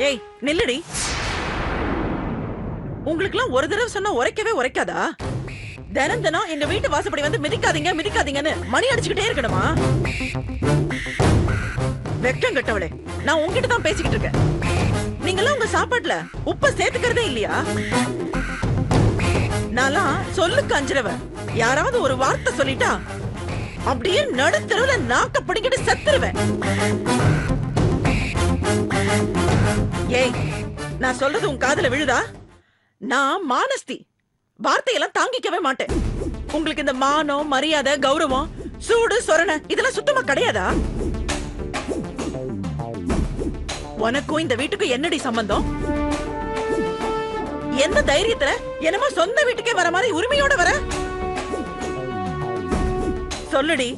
ஏய் நில்லுடி. உங்களுக்குலாம் ஒரு தடவை சொன்னா உரைக்கவே உரைக்காதா? தினம் தினம் எங்க வீட்டு வாசப்படி வந்து மிதிக்காதீங்க மிதிக்காதீங்கன்னு மணி அடிச்சுக்கிட்டே இருக்கணுமா? வெக்கம் கட்டவளே, நான் உங்ககிட்ட தான் பேசிக்கிட்டு இருக்கேன். நீங்களாம் உங்க சாப்பாட்டுல உப்ப சேர்த்துக்கிறதே இல்லையா? நான்லாம் சொல்லுக்கு அஞ்சுறவன். யாராவது ஒரு வார்த்தை சொல்லிட்டா அப்படியே நடுத்தருவுல நாக்க பிடிக்கிட்டு செத்துருவேன். ஏய், நான் சொல்றது உன் காதுல விழுதா? நான் மானஸ்தி, வார்த்தையெல்லாம் தாங்கிக்கவே மாட்டேன். உங்களுக்கு இந்த மானம் மரியாதை கௌரவம் சூடு சொரணை இதெல்லாம் சுத்தமா கிடையாதா? உனக்கும் இந்த வீட்டுக்கும் என்னடி சம்பந்தம்? என்ன தைரியத்துல என்னமோ சொந்த வீட்டுக்கே வர மாதிரி உரிமையோட வர? சொல்லுடி,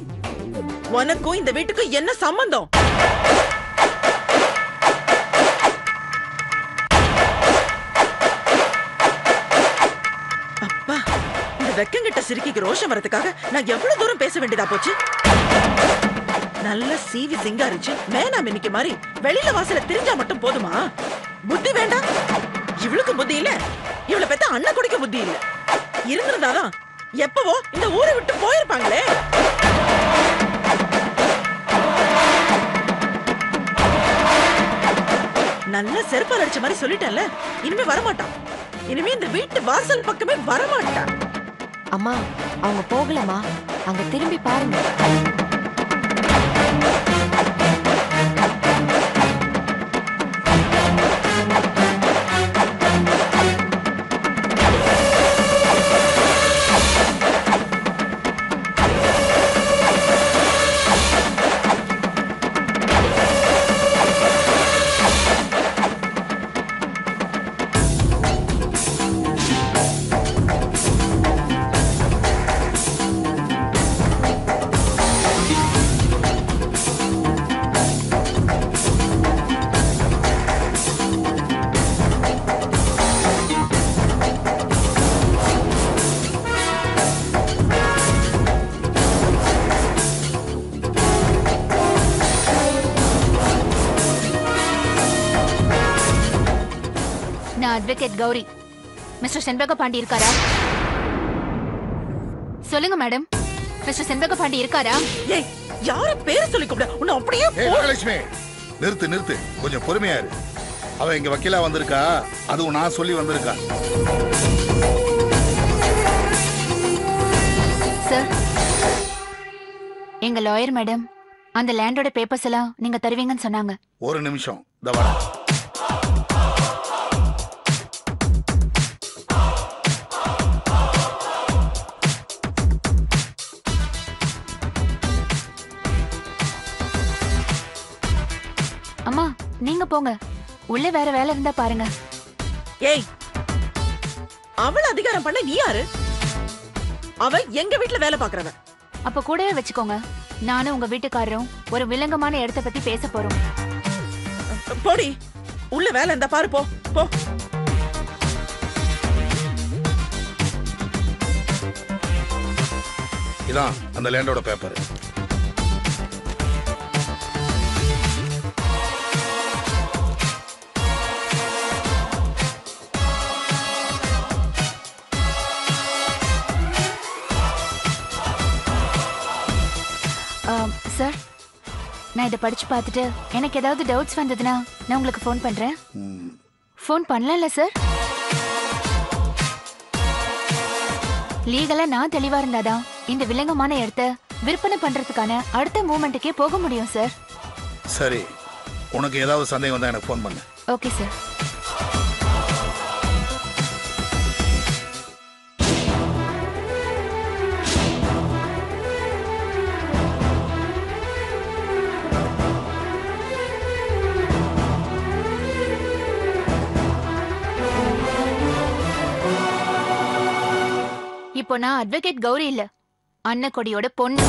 உனக்கும் இந்த வீட்டுக்கும் என்ன சம்பந்தம்? அப்பா, இந்த வெக்கங்கிட்ட சிரிக்கிக்கு ரோஷம் வரதுக்காக நான் எவ்வளவு தூரம் பேச வேண்டியதா போச்சு. நல்ல சீவி சிங்காரிச்சு மேனா மின்னிக்கு மாதிரி வெளியில வாசல தெரிஞ்சா மட்டும் போதுமா? புத்தி வேண்டாம். இவளுக்கு புத்தி இல்ல, இவளை பெத்த அண்ணன் குடிக்க புத்தி இல்ல. இருந்திருந்தாதான் எப்பவோ இந்த ஊரை விட்டு போயிருப்பாங்களே. நல்ல செருப்பால் அடிச்ச மாதிரி சொல்லிட்டேன்ல, இனிமே வரமாட்டான். இனிமே இந்த வீட்டு வாசல் பக்கமே வரமாட்டான். அம்மா, அவங்க போகலமா, அங்க திரும்பி பாருங்க. அட்வொகேட் கௌரி, மிஸ்டர் செண்பக பாண்டி இருக்காரா? சொல்லுங்க மேடம், மிஸ்டர் செண்பக பாண்டி இருக்காரா? ஏய், யார பேரை சொல்லி கூப்பிட? உன்னை அப்படியே மகாலட்சுமி, நிறுத்து நிறுத்து, கொஞ்சம் பொறுமையா இரு. அவ இங்க வக்கீலா வந்திருக்கா, அதுவும் நான் சொல்லி வந்திருக்கா. சார், எங்க லாயர் மேடம் அந்த லேண்டோட பேப்பர்ஸ் எல்லாம் நீங்க தருவீங்கன்னு சொன்னாங்க. ஒரு நிமிஷம், தவறா. அம்மா, நீங்க போங்க, உள்ள வேற வேலை இருந்தா பாருங்க. ஏய், அவள் அதிகாரம் பண்ண நீ யாரு? அவ எங்க வீட்டுல வேலை பாக்குறவ. அப்ப கூடவே வச்சுக்கோங்க, நானும் உங்க வீட்டுக்காரரும் ஒரு விலங்கமான இடத்தை பத்தி பேச போறோம். போடி, உள்ள வேலை இருந்தா பாரு, போ போ. இதான் அந்த லேண்டோட பேப்பர். சார், நான் இதை படிச்சு பார்த்துட்டு எனக்கு ஏதாவது டவுட்ஸ் வந்ததுன்னா நான் உங்களுக்கு ஃபோன் பண்றேன். ஃபோன் பண்ணலாம்ல சார்? லீகலா நான் தெளிவா இருந்தாதான் இந்த விலங்கமான இடத்த விற்பனை பண்றதுக்கான அடுத்த மூமெண்ட்டுக்கே போக முடியும் சார். சரி, உனக்கு ஏதாவது சந்தேகம் வந்தா எனக்கு ஃபோன் பண்ணு. Okay sir. இப்போ நான் அட்வொகேட் கௌரி இல்ல, அன்னக்கொடியோட பொண்ணு.